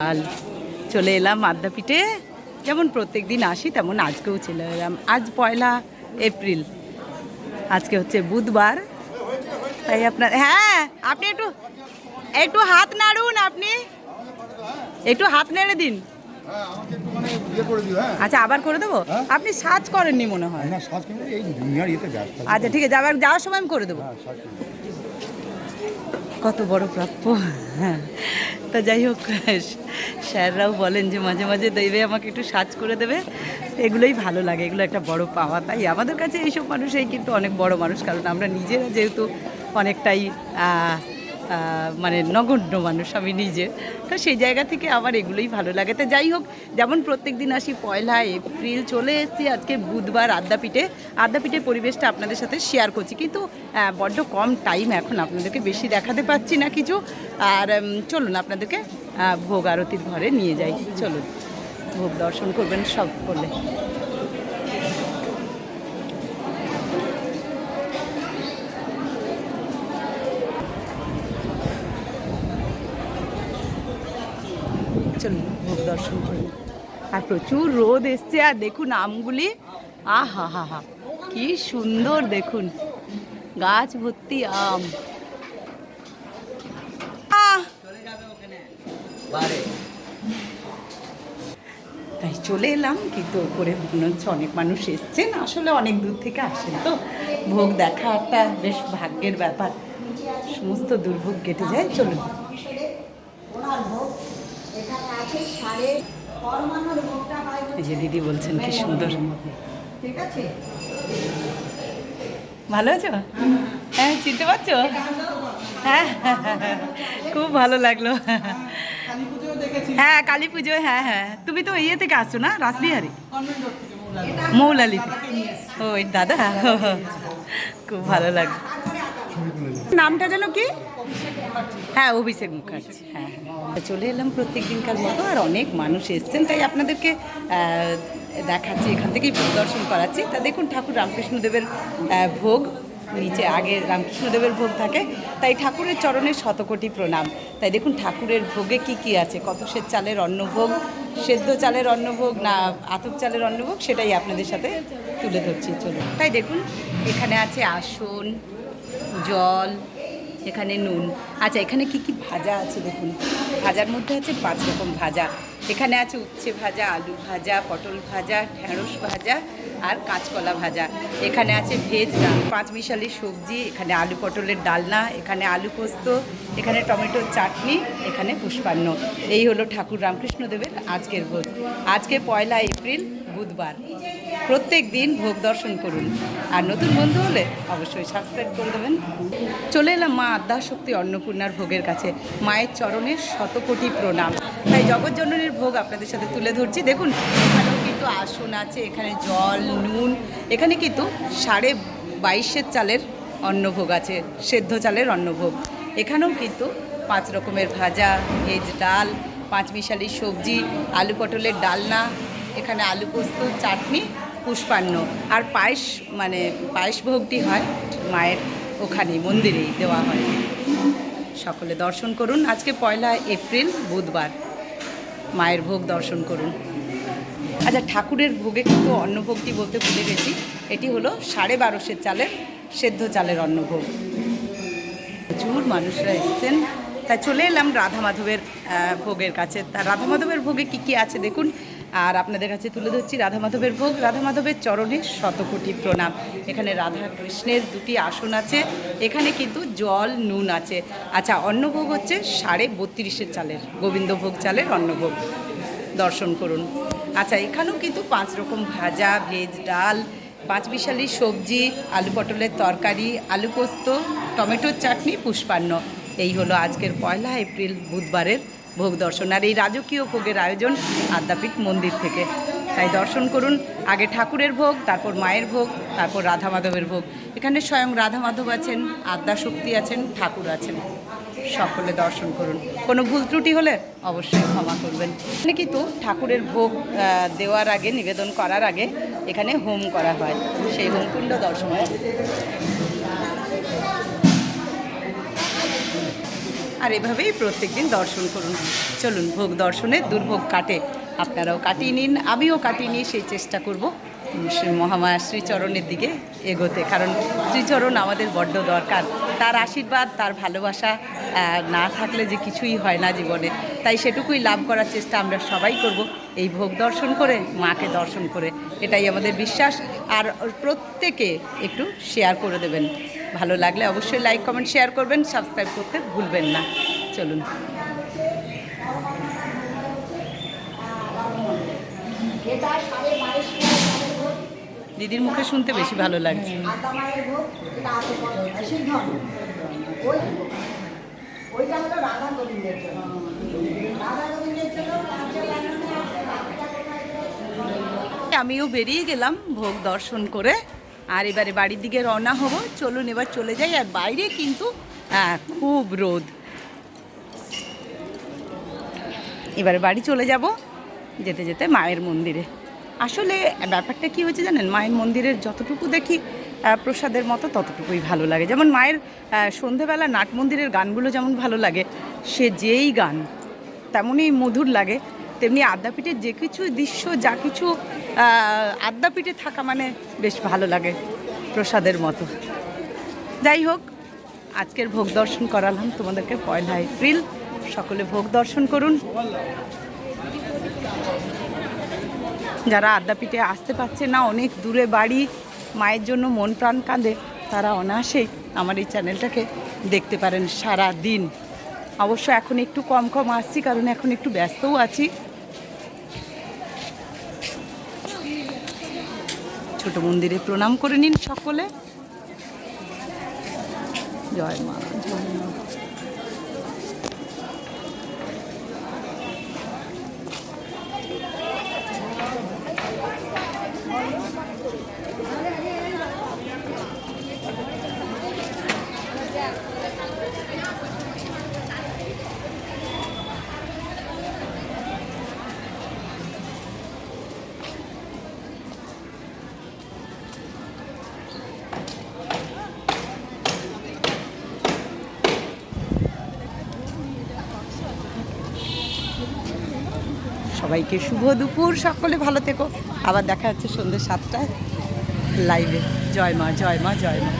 আর চলে এলাম আদ্যাপীঠে। যেমন প্রত্যেক দিন আসি তেমন আজকেও চলে এলাম। আজ 1 এপ্রিল, আজকে হচ্ছে বুধবার। তাই আপনার আপনি একটু একটু হাত নাড়ুন, আপনি একটু হাত নেড়ে দিন। আচ্ছা, আবার করে দেবো। আপনি সার্চ করেননি মনে হয়। আচ্ছা ঠিক আছে, আবার যাওয়ার সময় আমি করে দেবো। কত বড় প্রাপ্য। তা যাই হোক, স্যাররাও বলেন যে মাঝে মাঝে দেবে, আমাকে একটু সার্চ করে দেবে। এগুলোই ভালো লাগে, এগুলো একটা বড় পাওয়া। তাই আমাদের কাছে এইসব মানুষই কিন্তু অনেক বড় মানুষ, কারণ আমরা নিজেরা যেহেতু অনেকটাই মানে নগণ্য মানুষ আমি নিজে, তো সেই জায়গা থেকে আমার এগুলোই ভালো লাগে। তো যাই হোক, যেমন প্রত্যেক দিন আসি 1 এপ্রিল, চলে এসেছি আজকে বুধবার আদ্যাপীঠে। আদ্যাপীঠের পরিবেশটা আপনাদের সাথে শেয়ার করছি, কিন্তু বড্ড কম টাইম, এখন আপনাদেরকে বেশি দেখাতে পাচ্ছি না কিছু। আর চলুন আপনাদেরকে ভোগ আরতির ঘরে নিয়ে যাই। চলুন, ভোগ দর্শন করবেন সব করলে। চলুন ভোগ দর্শন করুন। আর প্রচুর রোদ এসছে, আর দেখুন আমগুলি, আহা হা হা, কি সুন্দর দেখুন, গাছ ভর্তি আম। তাই চলে এলাম, কিন্তু ওপরে মনে হচ্ছে অনেক মানুষ এসছেন, আসলে অনেক দূর থেকে আসেন, তো ভোগ দেখা একটা বেশ ভাগ্যের ব্যাপার, সমস্ত দুর্ভোগ কেটে যায়। চলুন। এই যে দিদি বলছেন কি সুন্দর। ঠিক আছে, ভালো আছো? হ্যাঁ, চিনতে পারছো? হ্যাঁ, খুব ভালো লাগলো। হ্যাঁ, কালী পুজো। হ্যাঁ হ্যাঁ, তুমি তো ইয়ে থেকে আসছো না, রাসবিহারী মৌলালি থেকে। ও দাদা, খুব ভালো লাগলো। নামটা যেন কি? হ্যাঁ, অভিষেক মুখার্জি। হ্যাঁ হ্যাঁ, চলে এলাম প্রত্যেক দিনকার মতো, আর অনেক মানুষ এসছেন, তাই আপনাদেরকে দেখাচ্ছি, এখান থেকেই দর্শন করাচ্ছি। তা দেখুন, ঠাকুর রামকৃষ্ণদেবের ভোগ নিচে আগে রামকৃষ্ণদেবের ভোগ থাকে, তাই ঠাকুরের চরণে শতকোটি প্রণাম। তাই দেখুন ঠাকুরের ভোগে কি কি আছে, কত সের চালের অন্নভোগ, সেদ্ধ চালের অন্নভোগ না আতপ চালের অন্নভোগ, সেটাই আপনাদের সাথে তুলে ধরছি। চলুন। তাই দেখুন, এখানে আছে আসন, জল, এখানে নুন। আচ্ছা, এখানে কি কি ভাজা আছে দেখুন। ভাজার মধ্যে আছে 5 রকম ভাজা। এখানে আছে উচ্ছে ভাজা, আলু ভাজা, পটল ভাজা, ঢেঁড়স ভাজা আর কাঁচকলা ভাজা। এখানে আছে ভেজ ডাল, 5 মিশালি সবজি, এখানে আলু পটলের ডালনা, এখানে আলু পোস্ত, এখানে টমেটোর চাটনি, এখানে পুষ্পান্ন। এই হলো ঠাকুর রামকৃষ্ণদেবের আজকের ভোগ। আজকে 1 এপ্রিল, বুধবার। প্রত্যেক দিন ভোগ দর্শন করুন, আর নতুন বন্ধু হলে অবশ্যই সাবস্ক্রাইব করে দেবেন। চলে এলাম মা আদ্যাশক্তি অন্নপূর্ণার ভোগের কাছে। মায়ের চরণে শতকোটি প্রণাম। তাই জগৎজননীর ভোগ আপনাদের সাথে তুলে ধরছি। দেখুন, এখানেও কিন্তু আসন আছে, এখানে জল, নুন, এখানে কিন্তু 22.5 চালের অন্নভোগ আছে, সেদ্ধ চালের অন্নভোগ। এখানেও কিন্তু 5 রকমের ভাজা, ভেজ ডাল, 5 মিশালি সবজি, আলু পটলের ডালনা, এখানে আলু পোস্ত, চাটনি, পুষ্পান্ন। আর পায়েস, মানে পায়েস ভোগটি হয় মায়ের ওখানে মন্দিরেই দেওয়া হয়। সকলে দর্শন করুন। আজকে 1 এপ্রিল, বুধবার, মায়ের ভোগ দর্শন করুন। আচ্ছা, ঠাকুরের ভোগে কিন্তু অন্নভোগটি বলতে ভুলে গেছি, এটি হলো 12.5 চালের সেদ্ধ চালের অন্নভোগ। প্রচুর মানুষরা এসছেন, তাই চলে এলাম রাধা মাধবের ভোগের কাছে। তা রাধা মাধবের ভোগে কী কী আছে দেখুন, আর আপনাদের কাছে তুলে ধরছি রাধা মাধবের ভোগ। রাধা মাধবের চরণে শতকোটি প্রণাম। এখানে রাধা কৃষ্ণের 2টি আসন আছে, এখানে কিন্তু জল, নুন আছে। আচ্ছা, অন্নভোগ হচ্ছে 32.5 চালের, গোবিন্দভোগ চালের অন্নভোগ। দর্শন করুন। আচ্ছা, এখানেও কিন্তু 5 রকম ভাজা, ভেজ ডাল, 5 মিশালি সবজি, আলু পটলের তরকারি, আলু পোস্ত, টমেটোর চাটনি, পুষ্পান্ন। এই হলো আজকের 1 এপ্রিল, বুধবারের ভোগ দর্শন। আর এই রাজকীয় ভোগের আয়োজন আদ্যাপীঠ মন্দির থেকে। তাই দর্শন করুন, আগে ঠাকুরের ভোগ, তারপর মায়ের ভোগ, তারপর রাধা মাধবের ভোগ। এখানে স্বয়ং রাধা মাধব আছেন, আদ্যাশক্তি আছেন, ঠাকুর আছেন। সকলে দর্শন করুন। কোনো ভুল ত্রুটি হলে অবশ্যই ক্ষমা করবেন। এখানে কিন্তু ঠাকুরের ভোগ দেওয়ার আগে, নিবেদন করার আগে এখানে হোম করা হয়, সেই হোমকুণ্ড দর্শন করুন। আর এভাবেই প্রত্যেকদিন দর্শন করুন। চলুন ভোগ দর্শনে দুর্ভোগ কাটে, আপনারাও কাটিয়ে নিন, আমিও কাটিয়ে নিয়ে সেই চেষ্টা করব মহামায়া শ্রীচরণের দিকে এগোতে, কারণ শ্রীচরণ আমাদের বড্ড দরকার। তার আশীর্বাদ, তার ভালোবাসা না থাকলে যে কিছুই হয় না জীবনে। তাই সেটুকুই লাভ করার চেষ্টা আমরা সবাই করব এই ভোগ দর্শন করে, মাকে দর্শন করে। এটাই আমাদের বিশ্বাস। আর প্রত্যেকে একটু শেয়ার করে দেবেন, ভালো লাগলে অবশ্যই লাইক কমেন্ট শেয়ার করবেন, সাবস্ক্রাইব করতে ভুলবেন না। চলুন। দিদির মুখে শুনতে বেশি ভালো লাগছে। আমিও বেরিয়ে গেলাম ভোগ দর্শন করে, আর এবারে বাড়ির দিকে রওনা হব। চলুন এবার চলে যাই। আর বাইরে কিন্তু খুব রোদ। এবারে বাড়ি চলে যাব, যেতে যেতে মায়ের মন্দিরে। আসলে ব্যাপারটা কি হয়েছে জানেন, মায়ের মন্দিরের যতটুকু দেখি প্রসাদের মতো ততটুকুই ভালো লাগে। যেমন মায়ের সন্ধেবেলা নাট মন্দিরের গানগুলো যেমন ভালো লাগে, সে যেই গান তেমনই মধুর লাগে, তেমনি আদ্যাপীঠের যে কিছু দৃশ্য, যা কিছু আদ্যাপীঠে থাকা মানে বেশ ভালো লাগে প্রসাদের মতো। যাই হোক, আজকের ভোগ দর্শন করালাম তোমাদেরকে। 1 এপ্রিল সকলে ভোগ দর্শন করুন। যারা আদ্যাপীঠে আসতে পারছে না, অনেক দূরে বাড়ি, মায়ের জন্য মন প্রাণ কাঁদে, তারা অনায়াসেই আমার এই চ্যানেলটাকে দেখতে পারেন সারা দিন। অবশ্য এখন একটু কম কম আসছি, কারণ এখন একটু ব্যস্তও আছি। ছোট মন্দিরে প্রণাম করে নিন সকলে। জয় মা, জয় মা। সবাইকে শুভ দুপুর, সকলে ভালো থেকো। আবার দেখা হচ্ছে সন্ধ্যে 7টায় লাইভে। জয় মা, জয় মা, জয় মা।